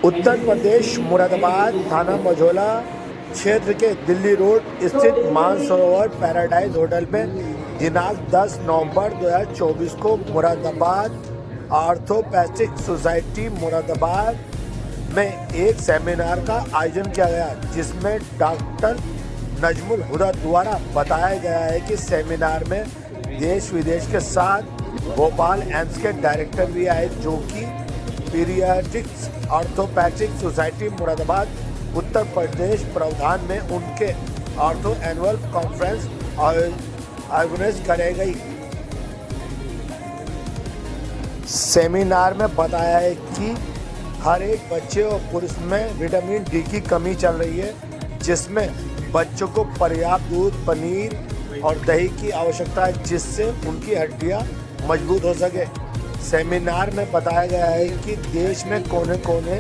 उत्तर प्रदेश मुरादाबाद थाना मझौला क्षेत्र के दिल्ली रोड स्थित मानसरोवर पैराडाइज होटल में दिनांक 10 नवंबर 2024 को मुरादाबाद ऑर्थोपेडिक सोसाइटी मुरादाबाद में एक सेमिनार का आयोजन किया गया, जिसमें डॉक्टर नजमुल हुदा द्वारा बताया गया है कि सेमिनार में देश विदेश के साथ भोपाल एम्स के डायरेक्टर भी आए, जो कि paediatrics orthopaedic society Moradabad Uttar Pradesh प्रावधान में उनके ऑर्थो एनुअल कॉन्फ्रेंस ऑर्गेनाइज कराई गई। सेमिनार में बताया है कि हर एक बच्चे और पुरुष में विटामिन डी की कमी चल रही है, जिसमें बच्चों को पर्याप्त दूध, पनीर और दही की आवश्यकता है, जिससे उनकी हड्डियां मजबूत हो सके। सेमिनार में बताया गया है कि देश में कोने कोने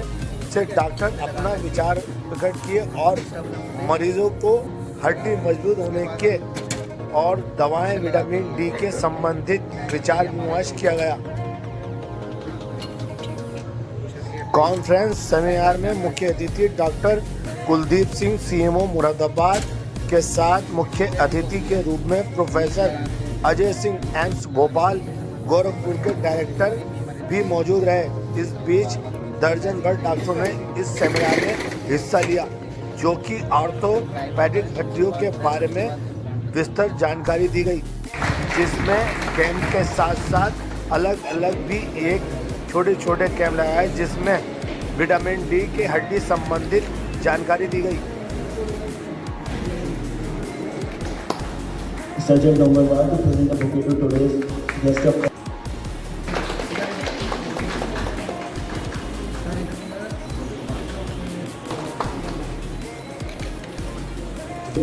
से डॉक्टर अपना विचार प्रकट किए और मरीजों को हड्डी मजबूत होने के और दवाएं विटामिन डी के संबंधित विचार विमर्श किया गया। कॉन्फ्रेंस सेमिनार में मुख्य अतिथि डॉक्टर कुलदीप सिंह सीएमओ मुरादाबाद के साथ मुख्य अतिथि के रूप में प्रोफेसर अजय सिंह एम्स भोपाल गोरखपुर के डायरेक्टर भी मौजूद रहे। इस बीच दर्जन भर डॉक्टरों ने इस सेमिनार में हिस्सा लिया, जो कि ऑर्थोपेडिक हड्डियों के बारे में विस्तृत जानकारी दी गई, जिसमें कैंप के साथ साथ अलग अलग भी एक छोटे छोटे कैंप लगाए, जिसमें विटामिन डी के हड्डी संबंधित जानकारी दी गई। Surgeon number 1 to present a bouquet to today's guest of to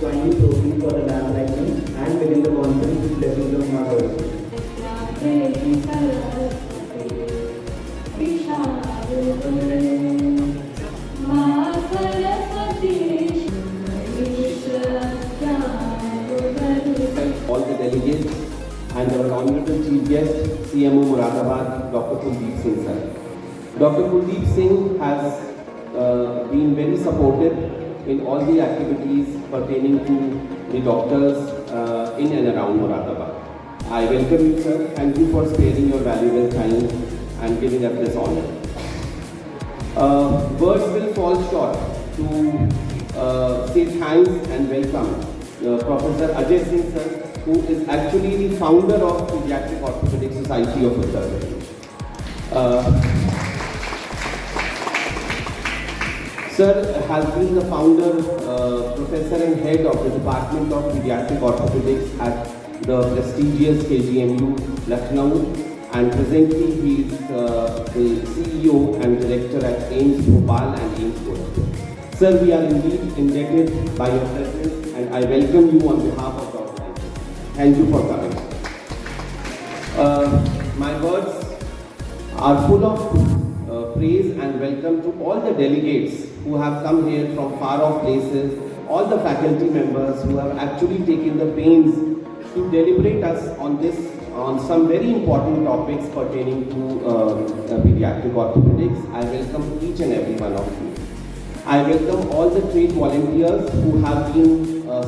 kindly proceed for the lab lightning and begin the conference with blessings of mothers. All the delegates and our honorable chief guest, CMO Muradabad, Dr. Kuldeep Singh sir. Dr. Kuldeep Singh has been very supportive in all the activities pertaining to the doctors in and around Muradabad. I welcome you, sir. Thank you for sparing your valuable time and giving us this honor. Words will fall short to say thanks and welcome Professor Ajay Singh sir, who is actually the founder of Pediatric Orthopedic Society of Uttar Pradesh. Sir has been the founder, professor and head of the Department of Pediatric Orthopedics at the prestigious KGMU, Lucknow, and presently he is the CEO and director at AIIMS Bhopal and AIIMS Gorakhpur. Sir, we are indeed indebted by your presence, and I welcome you on behalf of the organization. Thank you for coming. My words are full of praise and welcome to all the delegates who have come here from far off places, all the faculty members who have actually taken the pains to deliberate us on some very important topics pertaining to pediatric orthopedics. I welcome each and every one of you. I welcome all the trade volunteers who have been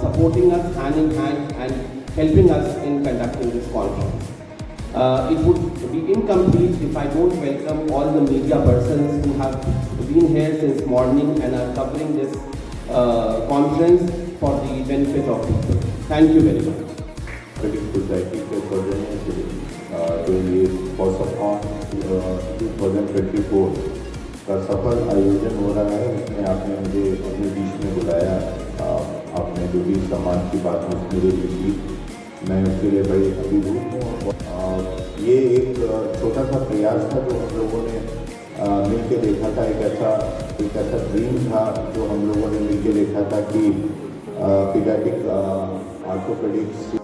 supporting us hand in hand and helping us in conducting this conference. It would be incomplete if I don't welcome all the media persons who have been here since morning and are covering this conference for the benefit of people. Thank you very much. Society के सौजन्य से जो ये पॉसकॉन 2024 का सफल आयोजन हो रहा है, उसमें आपने मुझे अपने बीच में बुलाया। आपने जो भी सम्मान की बात मुझे दी थी, मैं उसके लिए बड़ी अभिभूत हूँ। ये एक छोटा सा प्रयास था जो हम लोगों ने मिल के देखा था, एक ऐसा ड्रीम था जो हम लोगों ने मिल के देखा था कि पीडियाट्रिक ऑर्थोपेडिक्स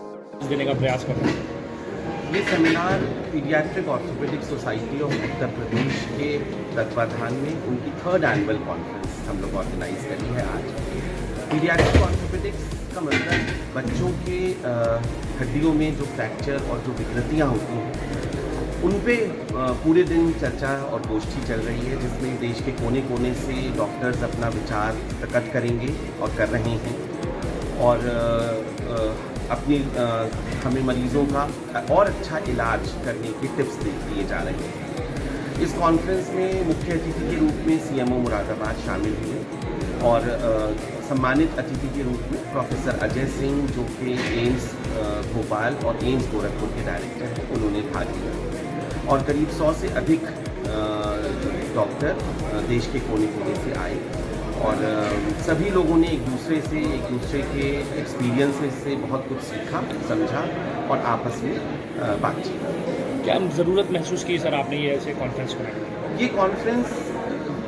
देने का प्रयास कर रहे हैं। ये seminar paediatric orthopaedic society of Uttar Pradesh के तत्वाधान में उनकी 3rd एनुअल कॉन्फ्रेंस हम लोग ऑर्गेनाइज करी है आज। पीडियाट्रिक ऑर्थोपेडिक्स का मतलब बच्चों के हड्डियों में जो फ्रैक्चर और जो विकृतियाँ होती हैं उन पे पूरे दिन चर्चा और गोष्ठी चल रही है, जिसमें देश के कोने कोने से डॉक्टर्स अपना विचार प्रकट करेंगे और कर रहे हैं, और अपनी हमें मरीज़ों का और अच्छा इलाज करने के टिप्स दिए जा रहे हैं। इस कॉन्फ्रेंस में मुख्य अतिथि के रूप में सीएमओ मुरादाबाद शामिल हुए, और सम्मानित अतिथि के रूप में प्रोफेसर अजय सिंह, जो कि एम्स भोपाल और एम्स गोरखपुर के डायरेक्टर हैं, उन्होंने भाग लिया, और करीब 100 से अधिक डॉक्टर देश के कोने कोने से आए, और सभी लोगों ने एक दूसरे के एक्सपीरियंस से बहुत कुछ सीखा, समझा और आपस में बातचीत की। क्या ज़रूरत महसूस की सर आपने ये ऐसे कॉन्फ्रेंस कराने? ये कॉन्फ्रेंस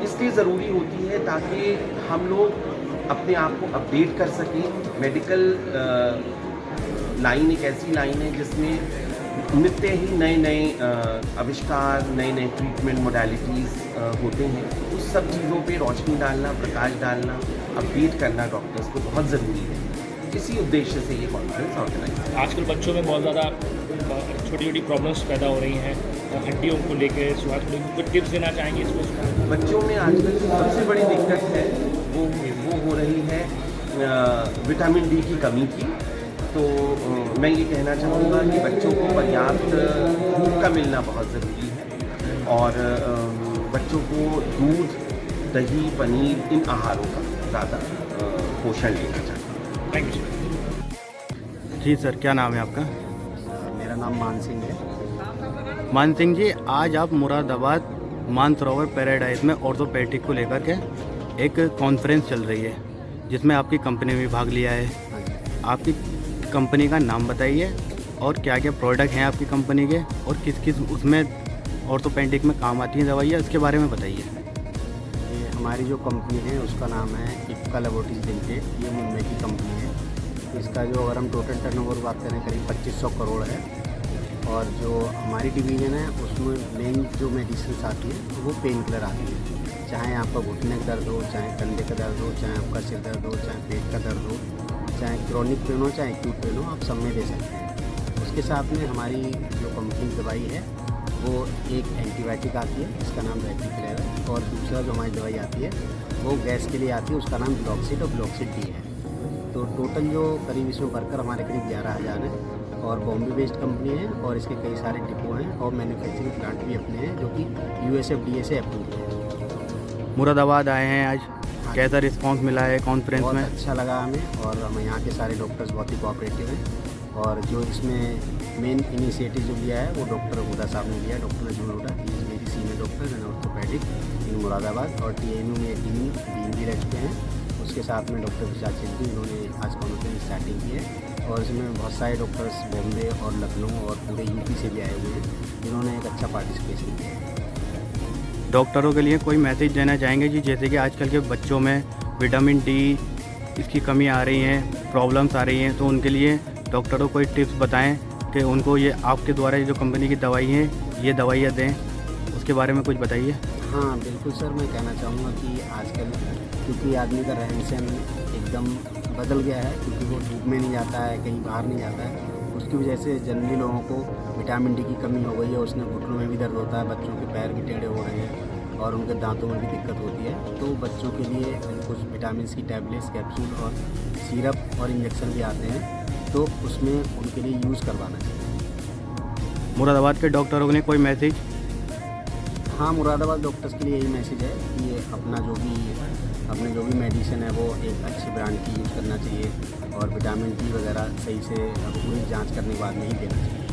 इसलिए ज़रूरी होती है ताकि हम लोग अपने आप को अपडेट कर सकें। मेडिकल लाइन एक ऐसी लाइन है जिसमें नित्य ही नए नए आविष्कार, नए नए ट्रीटमेंट मोडालिटीज़ होते हैं। उस सब चीज़ों पे रोशनी डालना, प्रकाश डालना, अपडेट करना डॉक्टर्स को बहुत ज़रूरी है। इसी उद्देश्य से ये कॉन्फ्रेंस ऑर्गेनाइज है। आजकल बच्चों में बहुत ज़्यादा छोटी छोटी प्रॉब्लम्स पैदा हो रही हैं, हड्डियों को लेकर, स्वास्थ्य को लेकर, कुछ टिप्स देना चाहेंगे इसमें? बच्चों में आजकल सबसे बड़ी दिक्कत है वो हो रही है विटामिन डी की कमी की। तो मैं ये कहना चाहूँगा कि बच्चों को पर्याप्त धूप का मिलना बहुत ज़रूरी है, और बच्चों को दूध, दही, पनीर, इन आहारों का ज़्यादा पोषण लेना चाहिए। Thank you sir. जी सर, क्या नाम है आपका? मेरा नाम मान सिंह है। मान सिंह जी, आज आप मुरादाबाद मानसरोवर पैराडाइज में ऑर्थोपेडिक को लेकर के एक कॉन्फ्रेंस चल रही है, जिसमें आपकी कंपनी ने भी भाग लिया है। आपकी कंपनी का नाम बताइए, और क्या क्या प्रोडक्ट हैं आपकी कंपनी के, और किस किस उसमें ऑर्थोपेडिक में काम आती हैं दवाइयाँ, इसके बारे में बताइए। ये हमारी जो कंपनी है उसका नाम है इप्का लेबोरेटरीज लिमिटेड। ये मुंबई की कंपनी है। इसका जो अगर हम टोटल टर्नओवर बात करें करीब 2500 करोड़ है, और जो हमारी डिवीज़न है उसमें मेन जो मेडिसिन आती है वो पेन किलर आती है। चाहे आपका घुटने का दर्द हो, चाहे कंधे का दर्द हो, चाहे आपका सिर दर्द हो, चाहे पेट का दर्द हो, चाहे क्रॉनिक पेन हो, चाहे एक्यूट पेन हो, आप सब में दे सकते हैं। उसके साथ में हमारी जो कंपनी की दवाई है वो एक एंटीबायोटिक आती है, इसका नाम रेटिक्लेयर है, और दूसरा जो हमारी दवाई आती है वो गैस के लिए आती है, उसका नाम ब्लॉक्सिड और ब्लॉक्सिड डी है। तो टोटल जो करीब इसमें वर्कर हमारे करीब 11,000 हैं, और बॉम्बे बेस्ड कंपनी है, और इसके कई सारे डिपो हैं, और मैन्युफैक्चरिंग प्लांट भी अपने हैं जो कि USFDA से अप्रूव है। मुरादाबाद आए हैं आज, कैसा रिस्पांस मिला है कॉन्फ्रेंस में? बहुत अच्छा लगा हमें, और हम यहाँ के सारे डॉक्टर्स बहुत ही कोऑपरेटिव हैं, और जो इसमें मेन इनिशिएटिव जो लिया है वो डॉक्टर हुदा साहब ने लिया। डॉक्टर नजमुल हुदा, इज मेरी सीनियर डॉक्टर इन ऑर्थोपेडिक इन मुरादाबाद, और TMU में डीन भी रह चुके हैं। उसके साथ में डॉक्टर विशाल चौधरी, इन्होंने आज कॉन्फ्रेंस स्टार्टिंग की है, और इसमें बहुत सारे डॉक्टर्स बॉम्बे और लखनऊ और पूरे यूपी से भी आए हुए हैं, जिन्होंने एक अच्छा पार्टिसिपेशन किया है। डॉक्टरों के लिए कोई मैसेज देना चाहेंगे जी? जैसे कि आजकल के बच्चों में विटामिन डी इसकी कमी आ रही है, प्रॉब्लम्स आ रही हैं, तो उनके लिए डॉक्टरों को कोई टिप्स बताएं कि उनको ये आपके द्वारा जो कंपनी की दवाई हैं ये दवाइयाँ दें, उसके बारे में कुछ बताइए। हाँ बिल्कुल सर, मैं कहना चाहूँगा कि आजकल क्योंकि आदमी का रहन सहन एकदम बदल गया है, क्योंकि वो धूप में नहीं जाता है, कहीं बाहर नहीं जाता है, उसकी वजह से जनरली लोगों को विटामिन डी की कमी हो गई है। उसने घुटनों में भी दर्द होता है, बच्चों के पैर भी टेढ़े हो रहे हैं, और उनके दांतों में भी दिक्कत होती है। तो बच्चों के लिए कुछ विटामिन की टैबलेट्स, कैप्सूल और सिरप और इंजेक्शन भी आते हैं, तो उसमें उनके लिए यूज़ करवाना चाहिए। मुरादाबाद के डॉक्टरों ने कोई मैसेज? हाँ, मुरादाबाद डॉक्टर्स के लिए यही मैसेज है कि ये अपने जो भी मेडिसिन है वो एक अच्छी ब्रांड की यूज़ करना चाहिए, और विटामिन डी वगैरह सही से पूरी जांच करने के बाद में ही देना चाहिए।